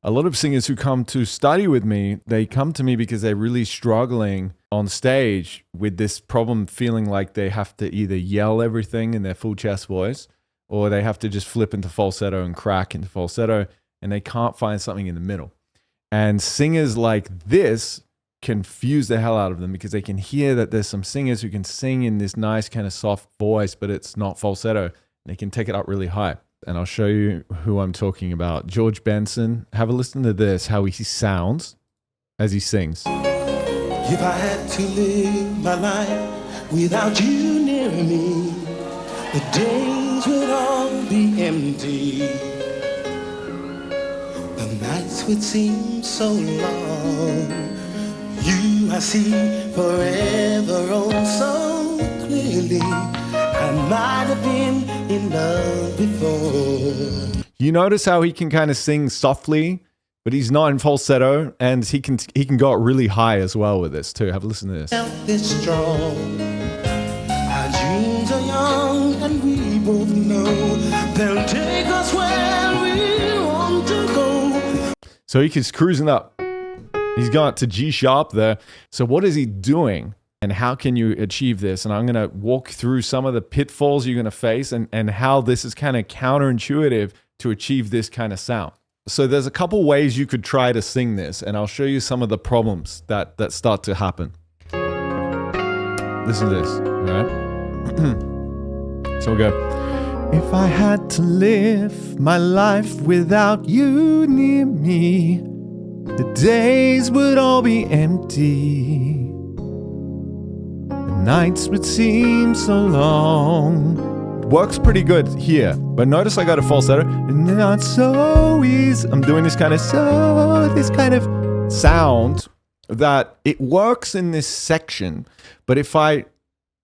A lot of singers who come to study with me, they come to me because they're really struggling on stage with this problem, feeling like they have to either yell everything in their full chest voice, or they have to just flip into falsetto and crack into falsetto, and they can't find something in the middle. And singers like this confuse the hell out of them because they can hear that there's some singers who can sing in this nice kind of soft voice, but it's not falsetto. They can take it up really high. And I'll show you who I'm talking about. George Benson. Have a listen to this, how he sounds as he sings. If I had to live my life without you near me, the days would all be empty. The nights would seem so long. You I see forever, oh so clearly. I might have been in love before. You notice how he can kind of sing softly, but he's not in falsetto, and he can go really high as well with this too. Have a listen to this. Is strong. Our dreams are young, and we both know they'll take us where we want to go. So he's cruising up. He's gone to G sharp there. So what is he doing? And how can you achieve this? And I'm going to walk through some of the pitfalls you're going to face and how this is kind of counterintuitive to achieve this kind of sound. So there's a couple ways you could try to sing this, and I'll show you some of the problems that start to happen. Listen to this, all right? So we'll go. If I had to live my life without you near me, the days would all be empty. Nights would seem so long. Works pretty good here, but notice I got a falsetto. And not so easy. I'm doing this kind of sound that it works in this section. But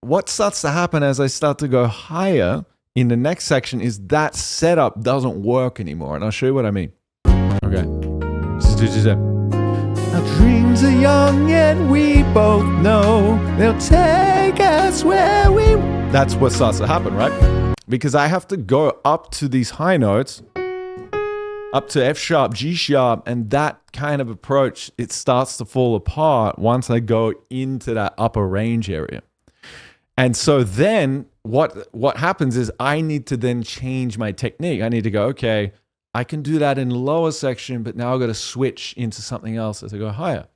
what starts to happen as I start to go higher in the next section is that setup doesn't work anymore. And I'll show you what I mean. Okay. Our dreams are young and we both know they'll take us where we... That's what starts to happen, right? Because I have to go up to these high notes, up to F sharp, G sharp, and that kind of approach, it starts to fall apart once I go into that upper range area. And so then what happens is I need to then change my technique. I need to go, okay, I can do that in the lower section, but now I've got to switch into something else as I go higher.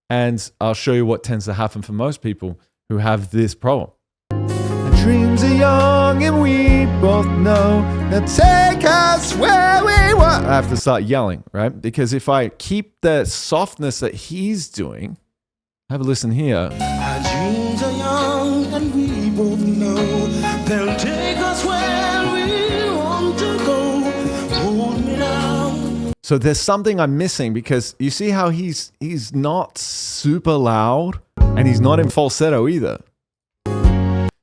And I'll show you what tends to happen for most people who have this problem. Our dreams are young and we both know they'll take us where we want. I have to start yelling, right? Because if I keep the softness that he's doing, have a listen here. Our dreams are young and we both know they'll take us where we want to go. So there's something I'm missing because you see how he's not super loud and he's not in falsetto either.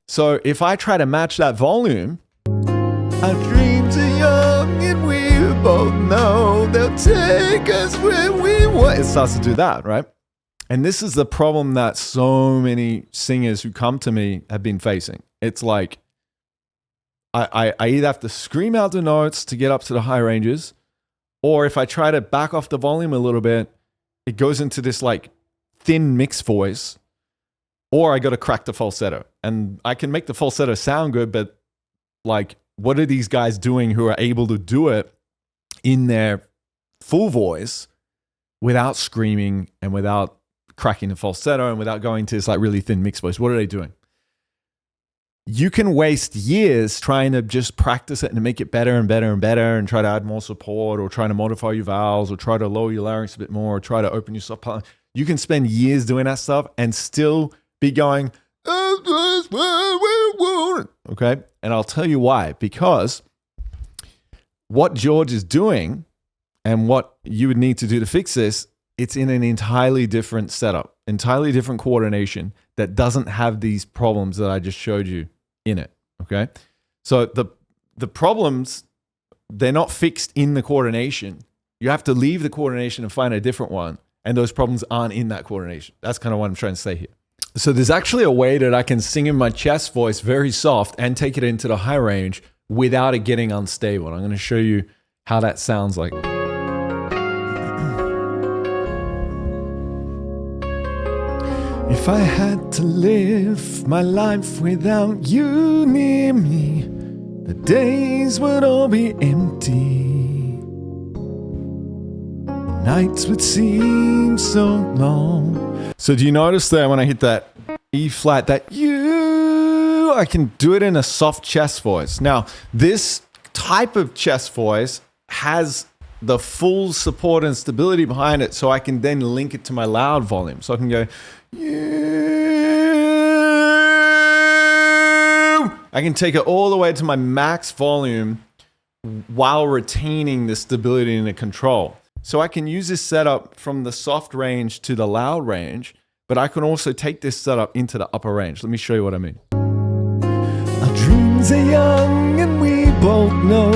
So if I try to match that volume, our dreams are young and we both know they'll take us where we want. It starts to do that, right? And this is the problem that so many singers who come to me have been facing. It's like I either have to scream out the notes to get up to the high ranges, or if I try to back off the volume a little bit, it goes into this like thin mixed voice, or I got to crack the falsetto. And I can make the falsetto sound good, but like, what are these guys doing who are able to do it in their full voice without screaming and without cracking the falsetto and without going to this like really thin mixed voice? What are they doing? You can waste years trying to just practice it and make it better and better and better and try to add more support or trying to modify your vowels or try to lower your larynx a bit more or try to open your soft palate. You can spend years doing that stuff and still be going, okay? And I'll tell you why. Because what George is doing and what you would need to do to fix this, it's in an entirely different setup, entirely different coordination that doesn't have these problems that I just showed you in it, okay? So the problems, they're not fixed in the coordination. You have to leave the coordination and find a different one, and those problems aren't in that coordination. That's kind of what I'm trying to say here. So there's actually a way that I can sing in my chest voice very soft and take it into the high range without it getting unstable. I'm going to show you how that sounds like. If I had to live my life without you near me, the days would all be empty. Nights would seem so long. So do you notice there when I hit that E flat, that I can do it in a soft chest voice. Now, this type of chest voice has the full support and stability behind it, so I can then link it to my loud volume. So I can go, I can take it all the way to my max volume while retaining the stability and the control. So I can use this setup from the soft range to the loud range, but I can also take this setup into the upper range. Let me show you what I mean. Our dreams are young and we both know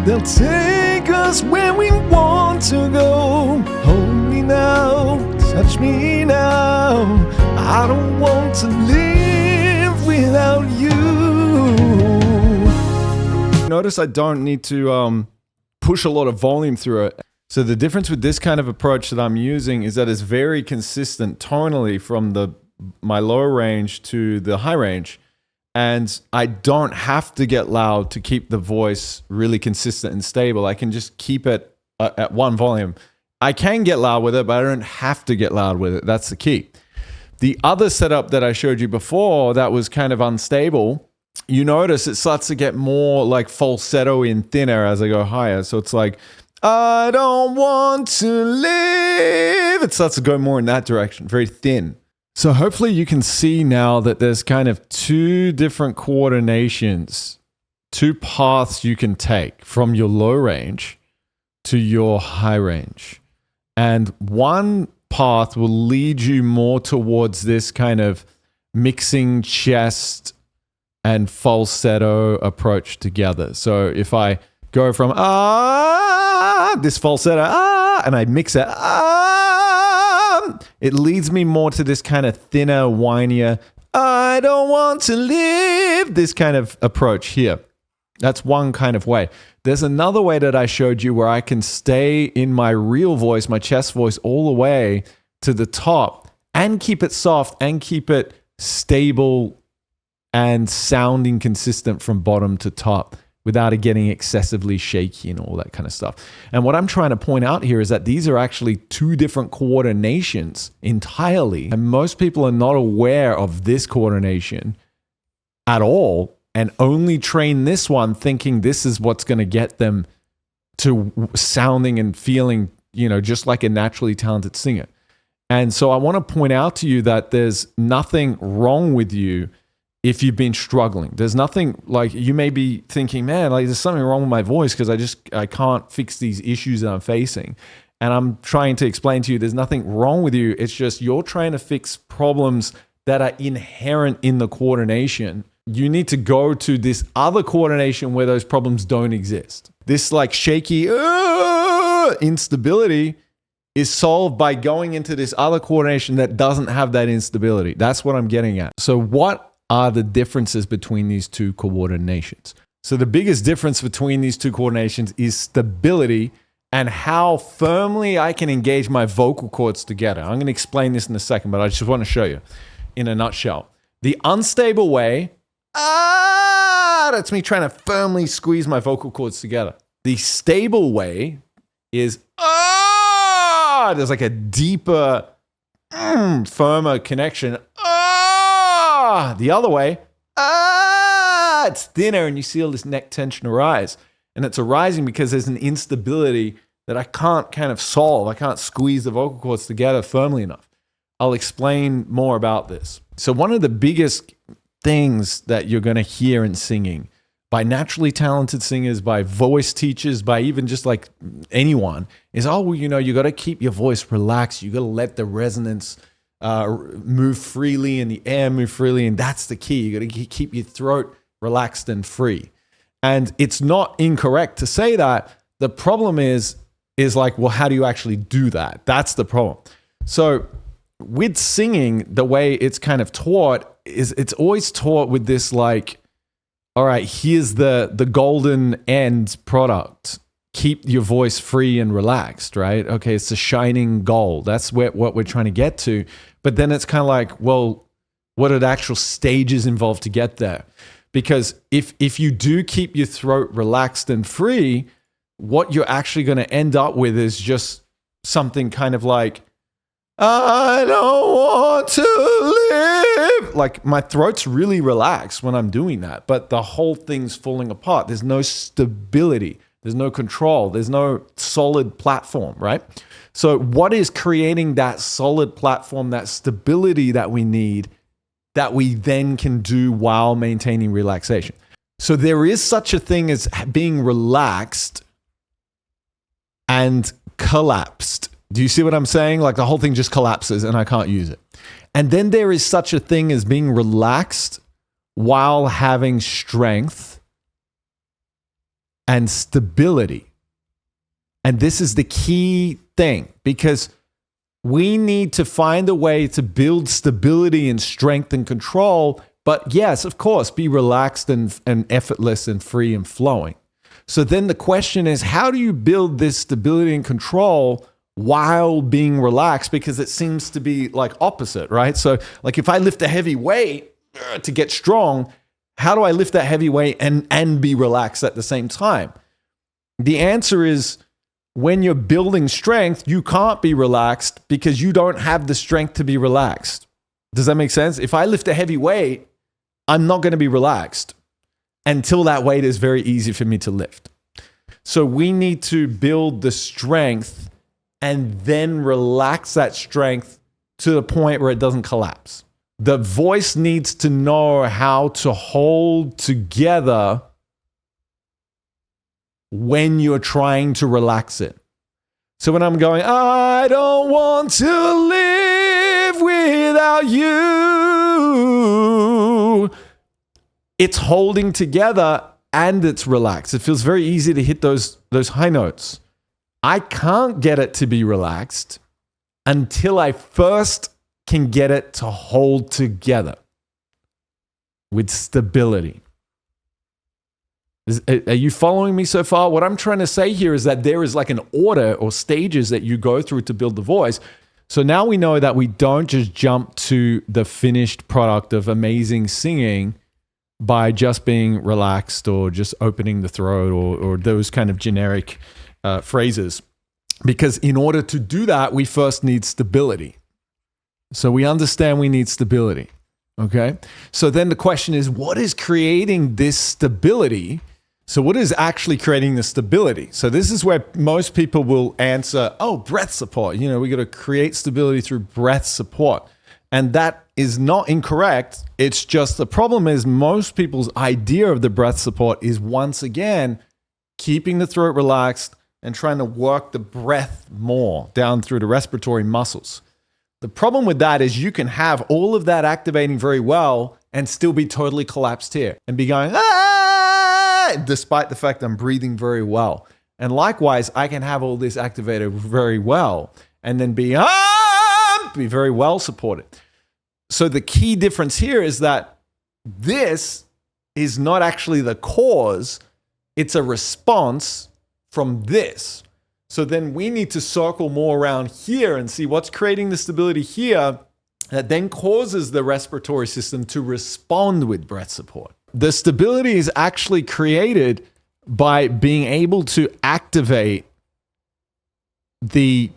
they'll take us where we want to go. Hold me now, touch me now. I don't want to live without you. Notice I don't need to push a lot of volume through it. So the difference with this kind of approach that I'm using is that it's very consistent tonally from my lower range to the high range. And I don't have to get loud to keep the voice really consistent and stable. I can just keep it at one volume. I can get loud with it, but I don't have to get loud with it. That's the key. The other setup that I showed you before that was kind of unstable, you notice it starts to get more like falsetto and thinner as I go higher. So it's like, I don't want to live. It starts to go more in that direction, very thin. So hopefully you can see now that there's kind of two different coordinations, two paths you can take from your low range to your high range. And one path will lead you more towards this kind of mixing chest and falsetto approach together. So if I go from this falsetto and I mix it it leads me more to this kind of thinner, whinier, I don't want to live, this kind of approach here. That's one kind of way. There's another way that I showed you where I can stay in my real voice, my chest voice, all the way to the top and keep it soft and keep it stable and sounding consistent from bottom to top without it getting excessively shaky and all that kind of stuff. And what I'm trying to point out here is that these are actually two different coordinations entirely. And most people are not aware of this coordination at all and only train this one thinking this is what's going to get them to sounding and feeling, just like a naturally talented singer. And so I want to point out to you that there's nothing wrong with you if you've been struggling. There's nothing, like, you may be thinking, man, like there's something wrong with my voice because I can't fix these issues that I'm facing. And I'm trying to explain to you there's nothing wrong with you. It's just you're trying to fix problems that are inherent in the coordination. You need to go to this other coordination where those problems don't exist. This like shaky instability is solved by going into this other coordination that doesn't have that instability. That's what I'm getting at. So what are the differences between these two coordinations? So the biggest difference between these two coordinations is stability and how firmly I can engage my vocal cords together. I'm going to explain this in a second, but I just want to show you in a nutshell. The unstable way, that's me trying to firmly squeeze my vocal cords together. The stable way is, there's like a deeper, firmer connection. The other way, it's thinner and you see all this neck tension arise. And it's arising because there's an instability that I can't kind of solve. I can't squeeze the vocal cords together firmly enough. I'll explain more about this. So one of the biggest things that you're going to hear in singing by naturally talented singers, by voice teachers, by even just like anyone is, you got to keep your voice relaxed. You got to let the resonance move freely and the air move freely. And that's the key. You got to keep your throat relaxed and free. And it's not incorrect to say that. The problem is like, well, how do you actually do that? That's the problem. So with singing, the way it's kind of taught is it's always taught with this like, all right, here's the golden end product. keep your voice free and relaxed, right? Okay, it's a shining goal. That's what we're trying to get to. But then it's kind of like, well, what are the actual stages involved to get there? Because if you do keep your throat relaxed and free, what you're actually going to end up with is just something kind of like, I don't want to live. Like my throat's really relaxed when I'm doing that, but the whole thing's falling apart. There's no stability. There's no control. There's no solid platform, right? So what is creating that solid platform, that stability that we need, that we then can do while maintaining relaxation? So there is such a thing as being relaxed and collapsed. Do you see what I'm saying? Like the whole thing just collapses and I can't use it. And then there is such a thing as being relaxed while having strength and stability. And this is the key thing, because we need to find a way to build stability and strength and control. But yes, of course, be relaxed and effortless and free and flowing. So then the question is, how do you build this stability and control while being relaxed? Because it seems to be like opposite, right? So like if I lift a heavy weight to get strong, how do I lift that heavy weight and be relaxed at the same time? The answer is, when you're building strength, you can't be relaxed because you don't have the strength to be relaxed. Does that make sense? If I lift a heavy weight, I'm not going to be relaxed until that weight is very easy for me to lift. So we need to build the strength and then relax that strength to the point where it doesn't collapse. The voice needs to know how to hold together when you're trying to relax it. So when I'm going, I don't want to live without you, it's holding together and it's relaxed. It feels very easy to hit those high notes. I can't get it to be relaxed until I first can get it to hold together with stability. Are you following me so far? What I'm trying to say here is that there is like an order or stages that you go through to build the voice. So now we know that we don't just jump to the finished product of amazing singing by just being relaxed or just opening the throat or those kind of generic phrases. Because in order to do that, we first need stability. So we understand we need stability. Okay? So then the question is, what is creating this stability? So what is actually creating the stability? So this is where most people will answer, oh, breath support. You know, we got to create stability through breath support. And that is not incorrect. It's just the problem is most people's idea of the breath support is, once again, keeping the throat relaxed and trying to work the breath more down through the respiratory muscles. The problem with that is you can have all of that activating very well and still be totally collapsed here and be going, despite the fact I'm breathing very well. And likewise, I can have all this activated very well and then be very well supported. So the key difference here is that this is not actually the cause. It's a response from this. So then we need to circle more around here and see what's creating the stability here that then causes the respiratory system to respond with breath support. The stability is actually created by being able to activate the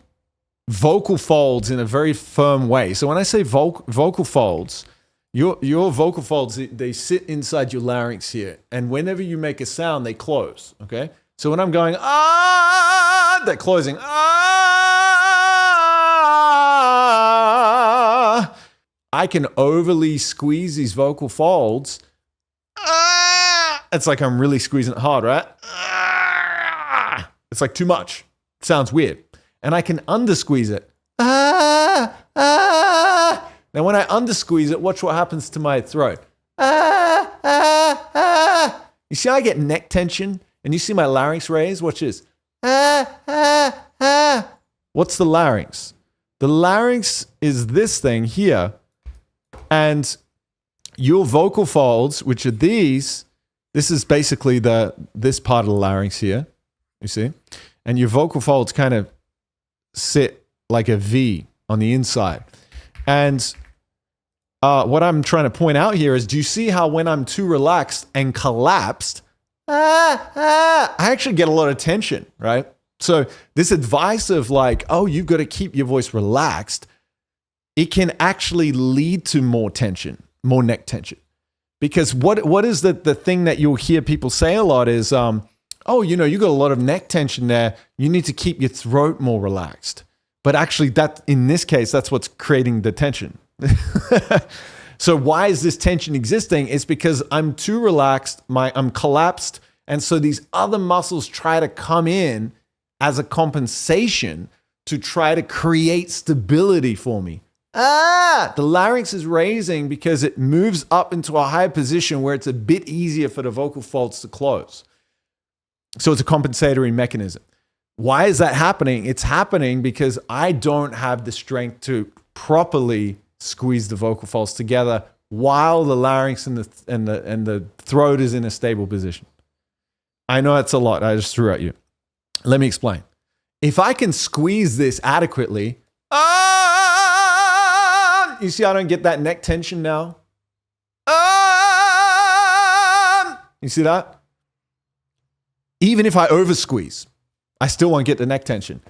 vocal folds in a very firm way. So when I say vocal folds, your vocal folds, they sit inside your larynx here. And whenever you make a sound, they close, okay? So when I'm going, they're closing. I can overly squeeze these vocal folds. It's like I'm really squeezing it hard, right? It's like too much. It sounds weird. And I can undersqueeze it. Now when I undersqueeze it, watch what happens to my throat. You see how I get neck tension? And you see my larynx raise? Watch this. What's the larynx? The larynx is this thing here. And your vocal folds, which are these, this is basically this part of the larynx here. you see? And your vocal folds kind of sit like a V on the inside. And what I'm trying to point out here is, do you see how when I'm too relaxed and collapsed, I actually get a lot of tension, right? So this advice of like, oh, you've got to keep your voice relaxed, it can actually lead to more tension, more neck tension. Because what is the thing that you'll hear people say a lot is, oh, you got a lot of neck tension there. You need to keep your throat more relaxed. But actually, that in this case, that's what's creating the tension. So why is this tension existing? It's because I'm too relaxed, I'm collapsed, and so these other muscles try to come in as a compensation to try to create stability for me. The larynx is raising because it moves up into a higher position where it's a bit easier for the vocal folds to close. So it's a compensatory mechanism. Why is that happening? It's happening because I don't have the strength to properly squeeze the vocal folds together while the larynx and the throat is in a stable position. I know that's a lot. I just threw at you. Let me explain. If I can squeeze this adequately, you see I don't get that neck tension now? You see that? Even if I over squeeze, I still won't get the neck tension.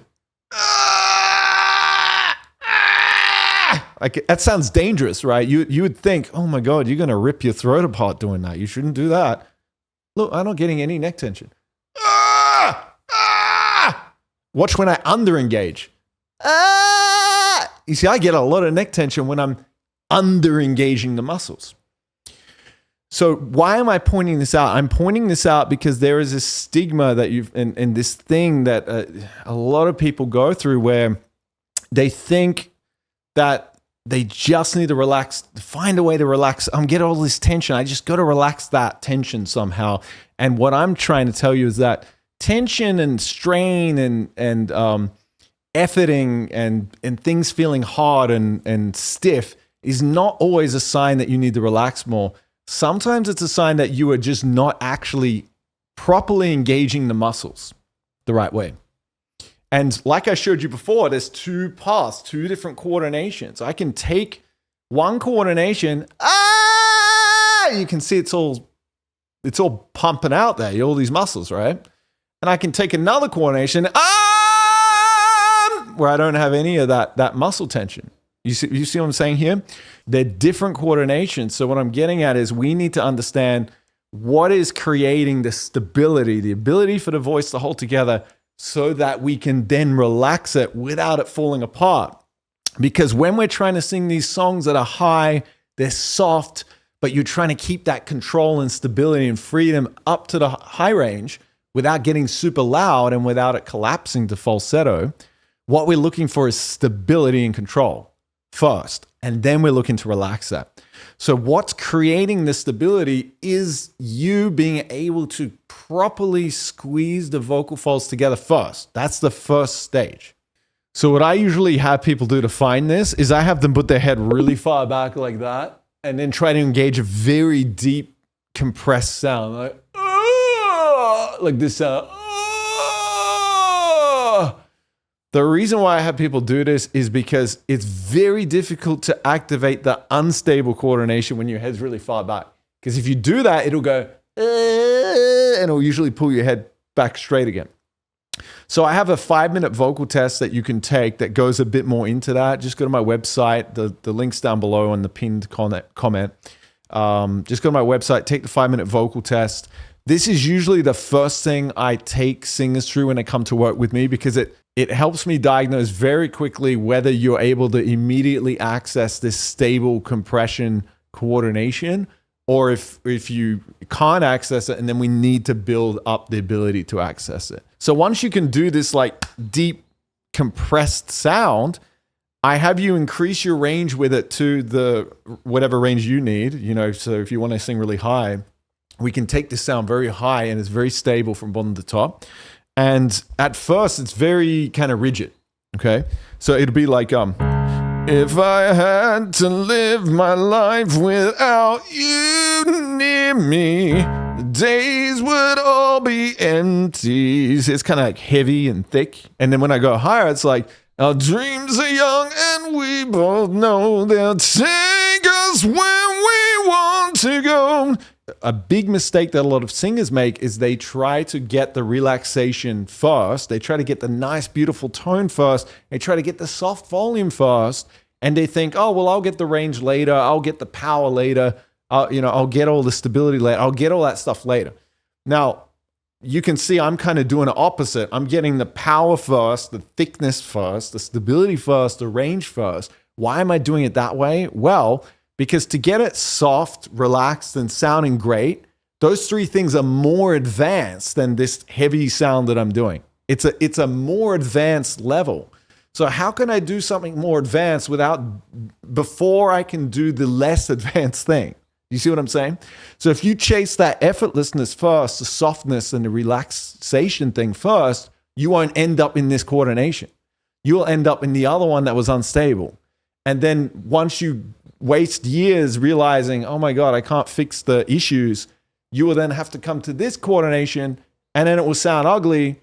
Like, that sounds dangerous, right? You would think, oh my God, you're going to rip your throat apart doing that. You shouldn't do that. Look, I'm not getting any neck tension. Watch when I under engage. You see, I get a lot of neck tension when I'm under engaging the muscles. So why am I pointing this out? I'm pointing this out because there is a stigma that and this thing that a lot of people go through where they think that they just need to relax, find a way to relax. I'm getting all this tension. I just got to relax that tension somehow. And what I'm trying to tell you is that tension and strain and efforting and things feeling hard and stiff is not always a sign that you need to relax more. Sometimes it's a sign that you are just not actually properly engaging the muscles the right way. And like I showed you before, there's two paths, two different coordinations. I can take one coordination, you can see it's all pumping out there, all these muscles, right? And I can take another coordination, where I don't have any of that muscle tension. You see what I'm saying here? They're different coordinations. So what I'm getting at is we need to understand what is creating the stability, the ability for the voice to hold together so that we can then relax it without it falling apart. Because when we're trying to sing these songs that are high, they're soft, but you're trying to keep that control and stability and freedom up to the high range without getting super loud and without it collapsing to falsetto, what we're looking for is stability and control first, and then we're looking to relax that. So what's creating the stability is you being able to properly squeeze the vocal folds together first. That's the first stage. So what I usually have people do to find this is I have them put their head really far back like that and then try to engage a very deep compressed sound, like this sound. The reason why I have people do this is because it's very difficult to activate the unstable coordination when your head's really far back. Because if you do that, it'll go, and it'll usually pull your head back straight again. So I have a 5-minute vocal test that you can take that goes a bit more into that. Just go to my website. The link's down below on the pinned comment. Just go to my website, take the 5-minute vocal test. This is usually the first thing I take singers through when they come to work with me because it helps me diagnose very quickly whether you're able to immediately access this stable compression coordination or if you can't access it, and then we need to build up the ability to access it. So once you can do this like deep compressed sound, I have you increase your range with it to the whatever range you need. So if you want to sing really high, we can take this sound very high and it's very stable from bottom to top. And at first, it's very kind of rigid, okay? So it'll be like, if I had to live my life without you near me, days would all be empty. It's kind of like heavy and thick. And then when I go higher, it's like, our dreams are young and we both know they'll take us where we want to go. A big mistake that a lot of singers make is they try to get the relaxation first. They try to get the nice, beautiful tone first. They try to get the soft volume first. And they think, oh, well, I'll get the range later. I'll get the power later. I'll get all the stability later. I'll get all that stuff later. Now, you can see I'm kind of doing the opposite. I'm getting the power first, the thickness first, the stability first, the range first. Why am I doing it that way? Well, because to get it soft, relaxed, and sounding great, those three things are more advanced than this heavy sound that I'm doing. It's a more advanced level. So how can I do something more advanced before I can do the less advanced thing? You see what I'm saying? So if you chase that effortlessness first, the softness and the relaxation thing first, you won't end up in this coordination. You'll end up in the other one that was unstable. And then once you waste years realizing, oh my God, I can't fix the issues, you will then have to come to this coordination and then it will sound ugly.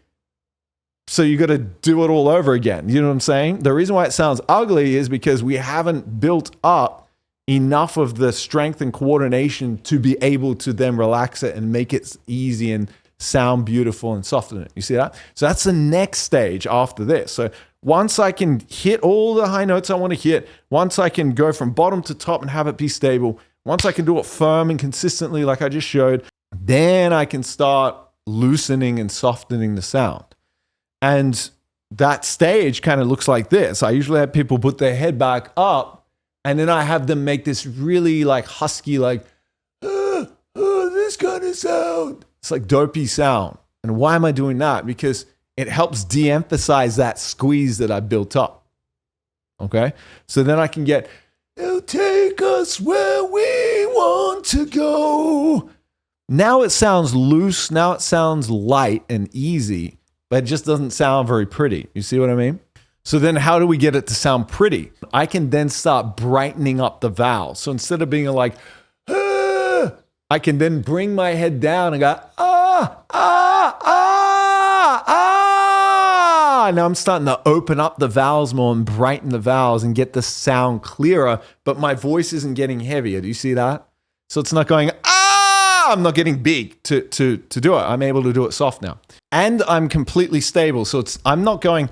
So you got to do it all over again. You know what I'm saying? The reason why it sounds ugly is because we haven't built up enough of the strength and coordination to be able to then relax it and make it easy and sound beautiful and soften it. You see that? So that's the next stage after this. So once I can hit all the high notes I want to hit, once I can go from bottom to top and have it be stable, once I can do it firm and consistently like I just showed, then I can start loosening and softening the sound. And that stage kind of looks like this. I usually have people put their head back up, and then I have them make this really like husky, like, this kind of sound. It's like dopey sound. And why am I doing that? Because it helps de-emphasize that squeeze that I built up. Okay? So then I can get, it'll take us where we want to go. Now it sounds loose. Now it sounds light and easy, but it just doesn't sound very pretty. You see what I mean? So then how do we get it to sound pretty? I can then start brightening up the vowels. So instead of being like, I can then bring my head down and go, Now I'm starting to open up the vowels more and brighten the vowels and get the sound clearer, but my voice isn't getting heavier. Do you see that? So it's not going, I'm not getting big to do it. I'm able to do it soft now. And I'm completely stable. So I'm not going,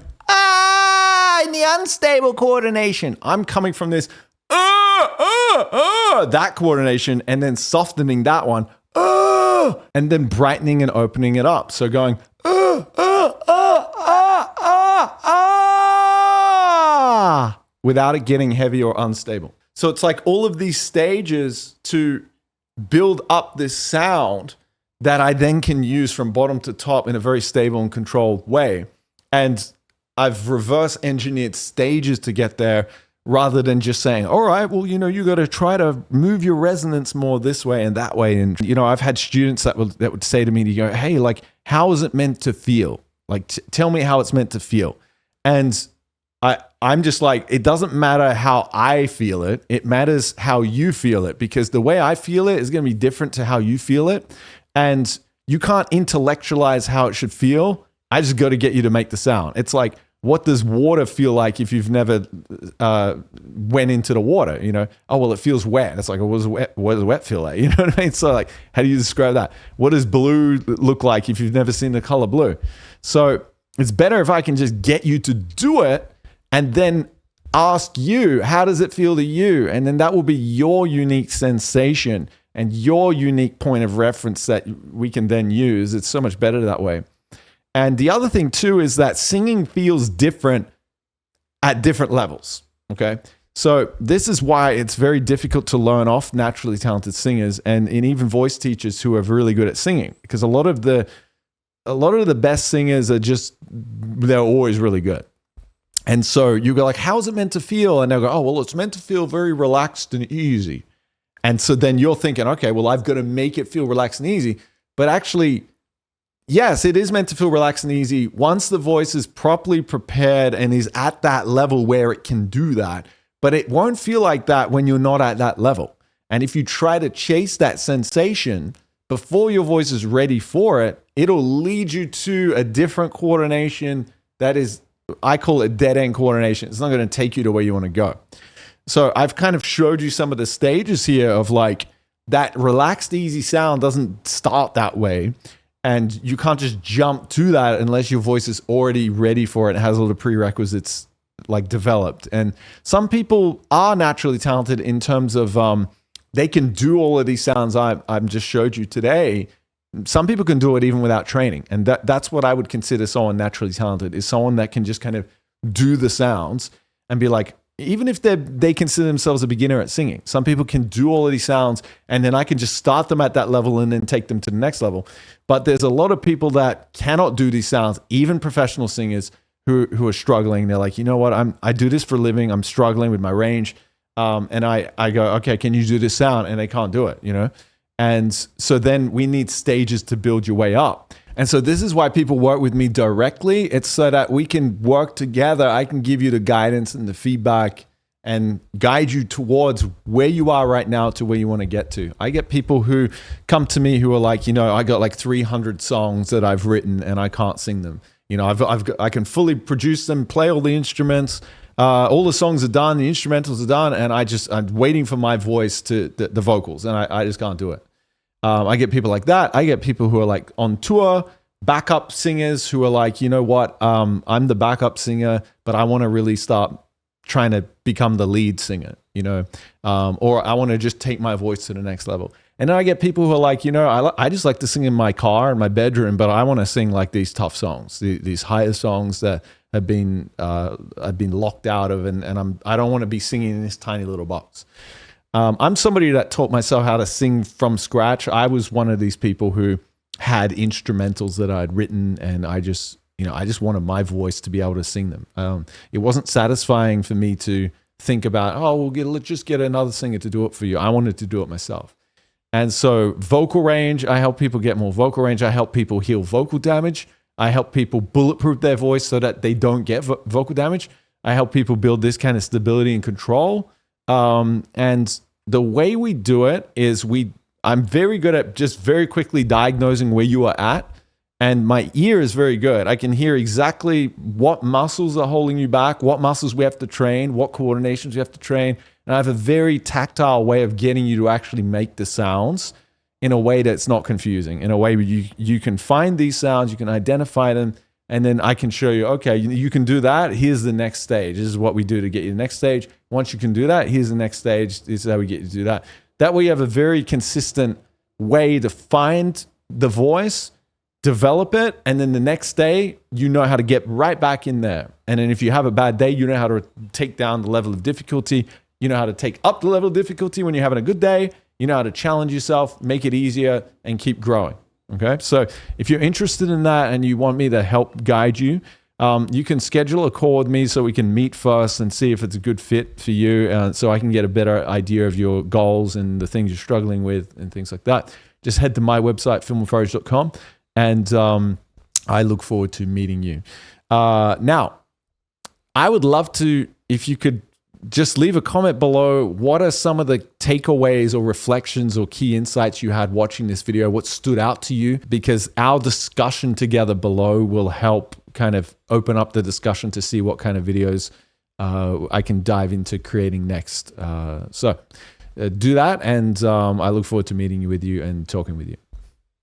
in the unstable coordination. I'm coming from this, that coordination and then softening that one, and then brightening and opening it up. So going, without it getting heavy or unstable. So it's like all of these stages to build up this sound that I then can use from bottom to top in a very stable and controlled way. And I've reverse engineered stages to get there rather than just saying, all right, well, you got to try to move your resonance more this way and that way. And, I've had students that would say to me, hey, like, how is it meant to feel? Like, tell me how it's meant to feel. And I'm just like, it doesn't matter how I feel it. It matters how you feel it, because the way I feel it is going to be different to how you feel it. And you can't intellectualize how it should feel. I just got to get you to make the sound. It's like, what does water feel like if you've never went into the water? Oh, well, it feels wet. It's like, what does wet feel like? You know what I mean? So like, how do you describe that? What does blue look like if you've never seen the color blue? So it's better if I can just get you to do it and then ask you, how does it feel to you? And then that will be your unique sensation and your unique point of reference that we can then use. It's so much better that way. And the other thing too is that singing feels different at different levels, okay? So this is why it's very difficult to learn off naturally talented singers and even voice teachers who are really good at singing, because a lot of the best singers are they're always really good. And so you go like, how's it meant to feel? And they'll go, oh, well, it's meant to feel very relaxed and easy. And so then you're thinking, okay, well, I've got to make it feel relaxed and easy. But actually, yes, it is meant to feel relaxed and easy once the voice is properly prepared and is at that level where it can do that. But it won't feel like that when you're not at that level. And if you try to chase that sensation before your voice is ready for it, it'll lead you to a different coordination that is, I call it dead end coordination. It's not going to take you to where you want to go. So I've kind of showed you some of the stages here of like that relaxed, easy sound doesn't start that way. And you can't just jump to that unless your voice is already ready for it. It has all the prerequisites like developed. And some people are naturally talented in terms of they can do all of these sounds I've just showed you today. Some people can do it even without training. And that's what I would consider someone naturally talented, is someone that can just kind of do the sounds and be like, even if they consider themselves a beginner at singing, some people can do all of these sounds and then I can just start them at that level and then take them to the next level. But there's a lot of people that cannot do these sounds, even professional singers who are struggling. They're like, you know what, I do this for a living. I'm struggling with my range. And I go, okay, can you do this sound? And they can't do it, you know? And so then we need stages to build your way up. And so this is why people work with me directly. It's so that we can work together. I can give you the guidance and the feedback and guide you towards where you are right now to where you want to get to. I get people who come to me who are like, you know, I got like 300 songs that I've written and I can't sing them. You know, I can fully produce them, play all the instruments. All the songs are done, the instrumentals are done, and I'm waiting for my voice to the vocals, and I just can't do it. I get people like that. I get people who are like on tour, backup singers who are like, you know what, I'm the backup singer, but I want to really start trying to become the lead singer, you know, or I want to just take my voice to the next level. And then I get people who are like, you know, I just like to sing in my car, in my bedroom, but I want to sing like these tough songs, these higher songs that have been I've been locked out of, and I don't want to be singing in this tiny little box. I'm somebody that taught myself how to sing from scratch. I was one of these people who had instrumentals that I'd written, and I just wanted my voice to be able to sing them. It wasn't satisfying for me to think about, let's just get another singer to do it for you. I wanted to do it myself. And so vocal range, I help people get more vocal range. I help people heal vocal damage. I help people bulletproof their voice so that they don't get vocal damage. I help people build this kind of stability and control. And the way we do it is I'm very good at just very quickly diagnosing where you are at. And my ear is very good. I can hear exactly what muscles are holding you back, what muscles we have to train, what coordinations we have to train. And I have a very tactile way of getting you to actually make the sounds in a way that's not confusing, in a way where you can find these sounds, you can identify them, and then I can show you, okay, you can do that. Here's the next stage. This is what we do to get you to the next stage. Once you can do that, here's the next stage. This is how we get you to do that. That way you have a very consistent way to find the voice, develop it, and then the next day, you know how to get right back in there. And then if you have a bad day, you know how to take down the level of difficulty. You know how to take up the level of difficulty when you're having a good day. You know how to challenge yourself, make it easier, and keep growing. Okay, so if you're interested in that and you want me to help guide you, you can schedule a call with me so we can meet first and see if it's a good fit for you, so I can get a better idea of your goals and the things you're struggling with and things like that. Just head to my website, filmwithcourage.com, and I look forward to meeting you. Now, I would love to, if you could just leave a comment below. What are some of the takeaways or reflections or key insights you had watching this video? What stood out to you? Because our discussion together below will help kind of open up the discussion to see what kind of videos I can dive into creating next. So do that, and I look forward to meeting you and talking with you.